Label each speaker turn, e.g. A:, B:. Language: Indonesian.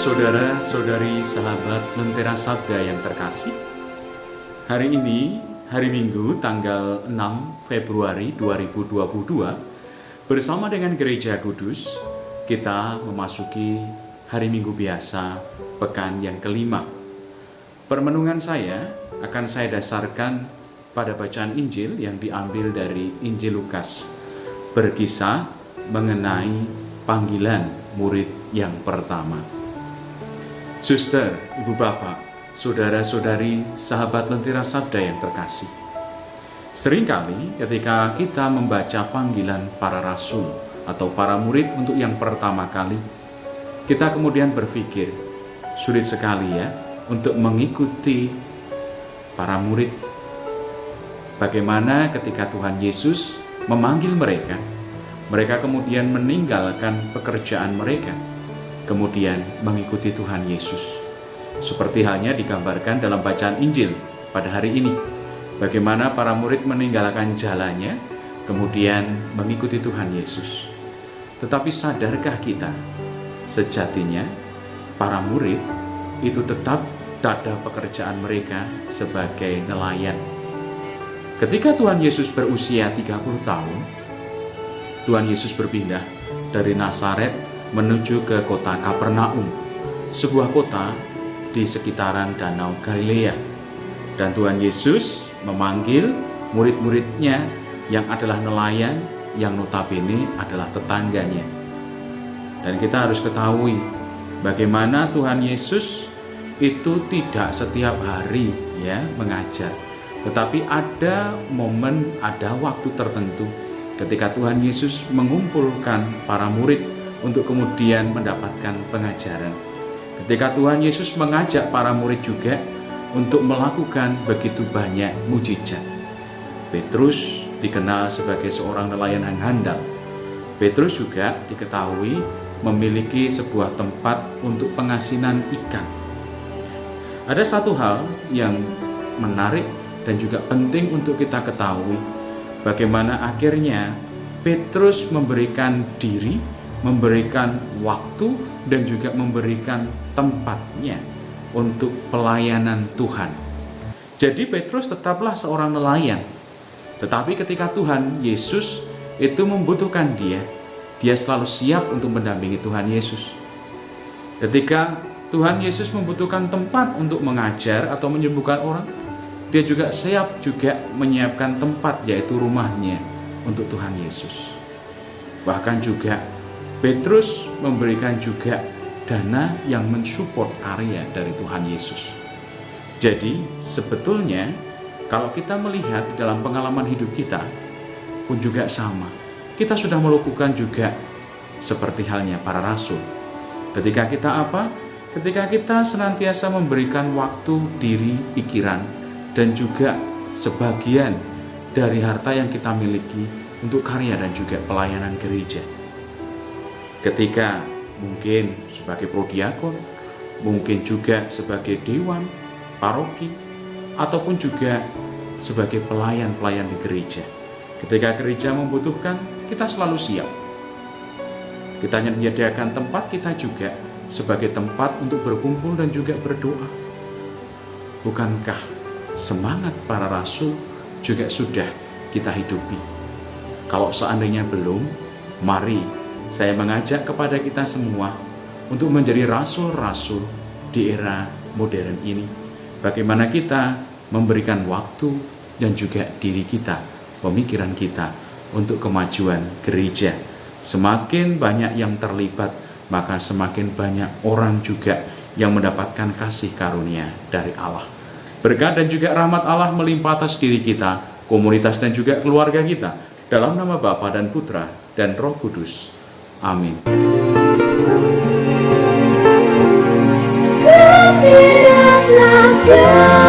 A: Saudara-saudari sahabat Lentera Sabda yang terkasih, hari ini, hari Minggu tanggal 6 Februari 2022, bersama dengan Gereja Kudus, kita memasuki hari Minggu biasa, pekan yang kelima. Permenungan saya akan saya dasarkan pada bacaan Injil yang diambil dari Injil Lukas, berkisah mengenai panggilan murid yang pertama. Suster, ibu bapak, saudara-saudari, sahabat Lentera Sabda yang terkasih. Seringkali ketika kita membaca panggilan para rasul atau para murid untuk yang pertama kali, kita kemudian berpikir, sulit sekali ya untuk mengikuti para murid. Bagaimana ketika Tuhan Yesus memanggil mereka, mereka kemudian meninggalkan pekerjaan mereka, kemudian mengikuti Tuhan Yesus. Seperti halnya digambarkan dalam bacaan Injil pada hari ini. Bagaimana para murid meninggalkan jalannya, kemudian mengikuti Tuhan Yesus. Tetapi sadarkah kita, sejatinya para murid itu tetap ada pekerjaan mereka sebagai nelayan. Ketika Tuhan Yesus berusia 30 tahun, Tuhan Yesus berpindah dari Nazaret menuju ke kota Kapernaum, sebuah kota di sekitaran Danau Galilea. Dan Tuhan Yesus memanggil murid-muridnya yang adalah nelayan, yang notabene adalah tetangganya. Dan kita harus ketahui bagaimana Tuhan Yesus itu tidak setiap hari ya mengajar, tetapi ada momen, ada waktu tertentu ketika Tuhan Yesus mengumpulkan para murid untuk kemudian mendapatkan pengajaran. Ketika Tuhan Yesus mengajak para murid juga untuk melakukan begitu banyak mujizat. Petrus dikenal sebagai seorang nelayan yang handal. Petrus juga diketahui memiliki sebuah tempat untuk pengasinan ikan. Ada satu hal yang menarik dan juga penting untuk kita ketahui, bagaimana akhirnya Petrus memberikan diri, memberikan waktu, dan juga memberikan tempatnya untuk pelayanan Tuhan. Jadi Petrus tetaplah seorang nelayan, tetapi ketika Tuhan Yesus itu membutuhkan dia selalu siap untuk mendampingi Tuhan Yesus. Ketika Tuhan Yesus membutuhkan tempat untuk mengajar atau menyembuhkan orang, dia juga siap juga menyiapkan tempat, yaitu rumahnya untuk Tuhan Yesus. Bahkan juga Petrus memberikan juga dana yang mensupport karya dari Tuhan Yesus. Jadi sebetulnya kalau kita melihat di dalam pengalaman hidup kita pun juga sama. Kita sudah melakukan juga seperti halnya para rasul. Ketika kita apa? Ketika kita senantiasa memberikan waktu, diri, pikiran, dan juga sebagian dari harta yang kita miliki untuk karya dan juga pelayanan gereja. Ketika mungkin sebagai prodiakon, mungkin juga sebagai dewan, paroki, ataupun juga sebagai pelayan-pelayan di gereja. Ketika gereja membutuhkan, kita selalu siap. Kita menyediakan tempat kita juga sebagai tempat untuk berkumpul dan juga berdoa. Bukankah semangat para rasul juga sudah kita hidupi? Kalau seandainya belum, mari saya mengajak kepada kita semua untuk menjadi rasul-rasul di era modern ini. Bagaimana kita memberikan waktu dan juga diri kita, pemikiran kita untuk kemajuan gereja. Semakin banyak yang terlibat, maka semakin banyak orang juga yang mendapatkan kasih karunia dari Allah. Berkat dan juga rahmat Allah melimpah atas diri kita, komunitas dan juga keluarga kita. Dalam nama Bapa dan Putra dan Roh Kudus. Amin.
B: Lentera Sabda.